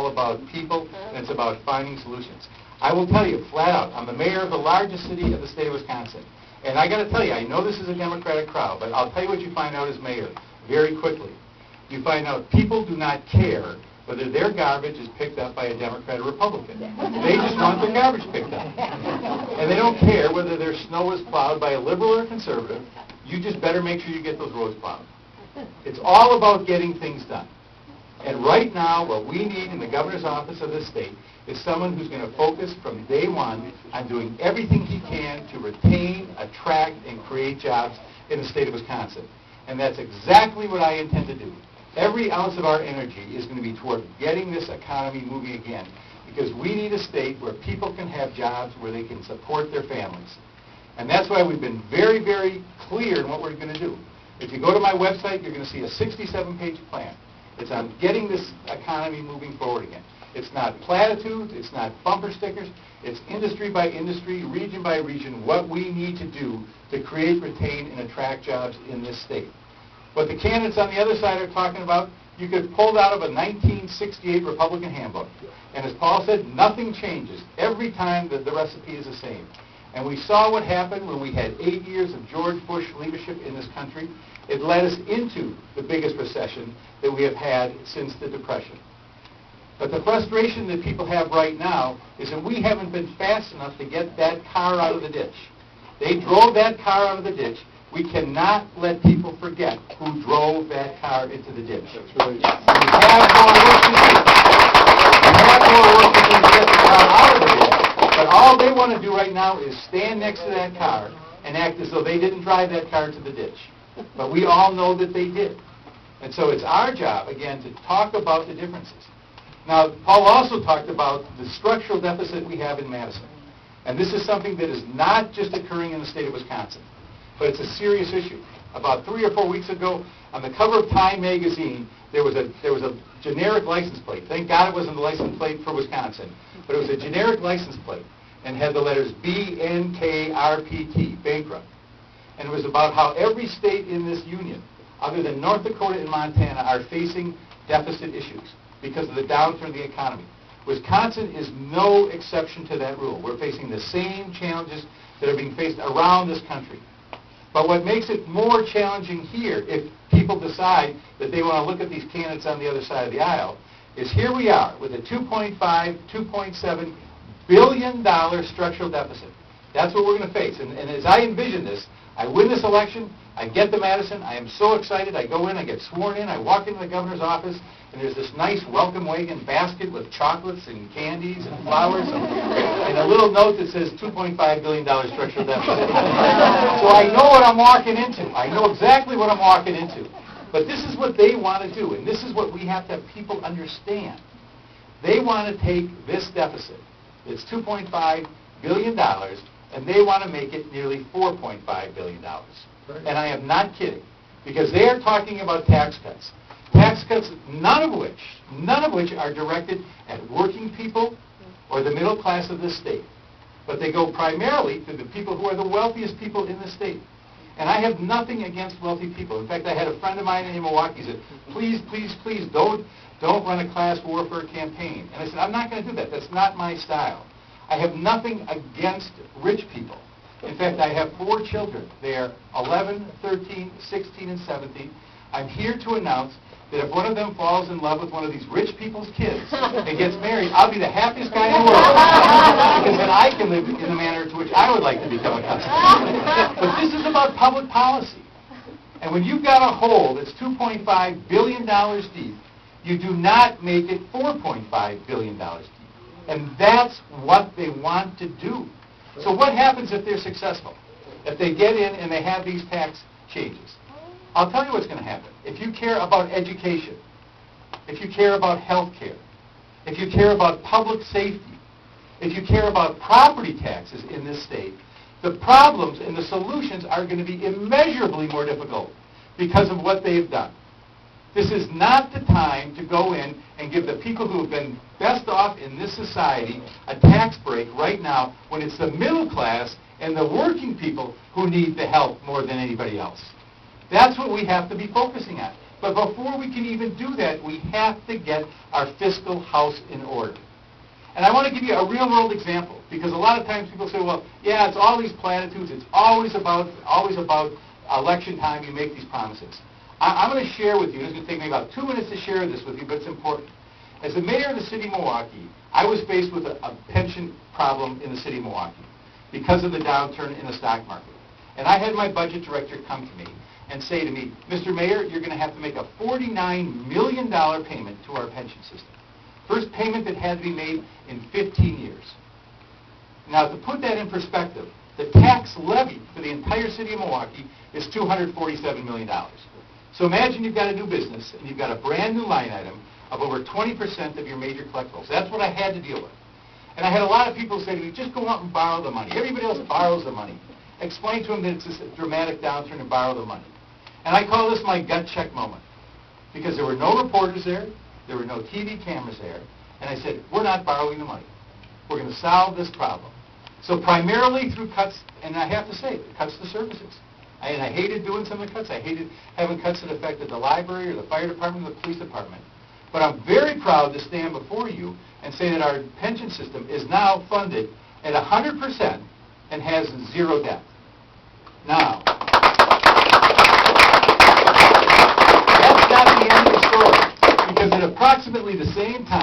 all about people, and it's about finding solutions. I will tell you, flat out, I'm the mayor of the largest city of the state of Wisconsin. And I got to tell you, I know this is a Democratic crowd, but I'll tell you what you find out as mayor very quickly. You find out people do not care whether their garbage is picked up by a Democrat or Republican. They just want their garbage picked up. And they don't care whether their snow is plowed by a liberal or a conservative. You just better make sure you get those roads plowed. It's all about getting things done. And right now, what we need in the governor's office of this state is someone who's going to focus from day one on doing everything he can to retain, attract, and create jobs in the state of Wisconsin. And that's exactly what I intend to do. Every ounce of our energy is going to be toward getting this economy moving again, because we need a state where people can have jobs, where they can support their families. And that's why we've been very, very clear in what we're going to do. If you go to my website, you're going to see a 67-page plan. It's on getting this economy moving forward again. It's not platitudes, it's not bumper stickers, it's industry by industry, region by region, what we need to do to create, retain, and attract jobs in this state. What the candidates on the other side are talking about, you could pull out of a 1968 Republican handbook. And as Paul said, nothing changes. Every time the recipe is the same. And we saw what happened when we had 8 years of George Bush leadership in this country. It led us into the biggest recession that we have had since the Depression. But the frustration that people have right now is that we haven't been fast enough to get that car out of the ditch. They drove that car out of the ditch. We cannot let people forget who drove that car into the ditch. That's right. We have more work to do. We have more work to do to get the car out of the ditch. But all they want to do right now is stand next to that car and act as though they didn't drive that car to the ditch. But we all know that they did. And so it's our job, again, to talk about the differences. Now, Paul also talked about the structural deficit we have in Madison. And this is something that is not just occurring in the state of Wisconsin, but it's a serious issue. About 3 or 4 weeks ago, on the cover of Time magazine, there was a generic license plate. Thank God it wasn't the license plate for Wisconsin, but it was a generic license plate and had the letters BNKRPT, bankrupt. And it was about how every state in this union, other than North Dakota and Montana, are facing deficit issues because of the downturn of the economy. Wisconsin is no exception to that rule. We're facing the same challenges that are being faced around this country. But what makes it more challenging here, if people decide that they want to look at these candidates on the other side of the aisle, is here we are with a $2.5, $2.7 billion structural deficit. That's what we're going to face. And as I envision this, I win this election, I get to Madison, I am so excited, I go in, I get sworn in, I walk into the governor's office, and there's this nice welcome wagon basket with chocolates and candies and flowers and a little note that says $2.5 billion structural deficit. So I know what I'm walking into. I know exactly what I'm walking into. But this is what they want to do, and this is what we have to have people understand. They want to take this deficit, it's $2.5 billion, and they want to make it nearly $4.5 billion. And I am not kidding, because they are talking about tax cuts. Tax cuts, none of which are directed at working people or the middle class of this state. But they go primarily to the people who are the wealthiest people in the state. And I have nothing against wealthy people. In fact, I had a friend of mine in Milwaukee who said, please, please, please, don't run a class warfare campaign. And I said, I'm not going to do that. That's not my style. I have nothing against rich people. In fact, I have 4 children. They are 11, 13, 16, and 17. I'm here to announce that if one of them falls in love with one of these rich people's kids and gets married, I'll be the happiest guy in the world. Because then I can live in the manner to which I would like to become accustomed. But this is about public policy. And when you've got a hole that's $2.5 billion deep, you do not make it $4.5 billion deep. And that's what they want to do. So what happens if they're successful? If they get in and they have these tax changes? I'll tell you what's going to happen. If you care about education, if you care about health care, if you care about public safety, if you care about property taxes in this state, the problems and the solutions are going to be immeasurably more difficult because of what they've done. This is not the time to go in and give the people who have been best off in this society a tax break right now when it's the middle class and the working people who need the help more than anybody else. That's what we have to be focusing on. But before we can even do that, we have to get our fiscal house in order. And I want to give you a real-world example, because a lot of times people say, well, yeah, it's all these platitudes. It's always about election time. You make these promises. I'm going to share with you, it's going to take me about 2 minutes to share this with you, but it's important. As the mayor of the city of Milwaukee, I was faced with a pension problem in the city of Milwaukee because of the downturn in the stock market. And I had my budget director come to me and say to me, Mr. Mayor, you're going to have to make a $49 million payment to our pension system. First payment that had to be made in 15 years. Now, to put that in perspective, the tax levy for the entire city of Milwaukee is $247 million. So imagine you've got a new business and you've got a brand new line item of over 20% of your major collectibles. That's what I had to deal with. And I had a lot of people say to me, just go out and borrow the money. Everybody else borrows the money. Explain to them that it's just a dramatic downturn and borrow the money. And I call this my gut check moment. Because there were no reporters there, there were no TV cameras there, and I said, we're not borrowing the money. We're going to solve this problem. So primarily through cuts, and I have to say, cuts to services. And I hated doing some of the cuts. I hated having cuts that affected the library or the fire department or the police department. But I'm very proud to stand before you and say that our pension system is now funded at 100% and has zero debt. Now, that's not the end of the story, because at approximately the same time,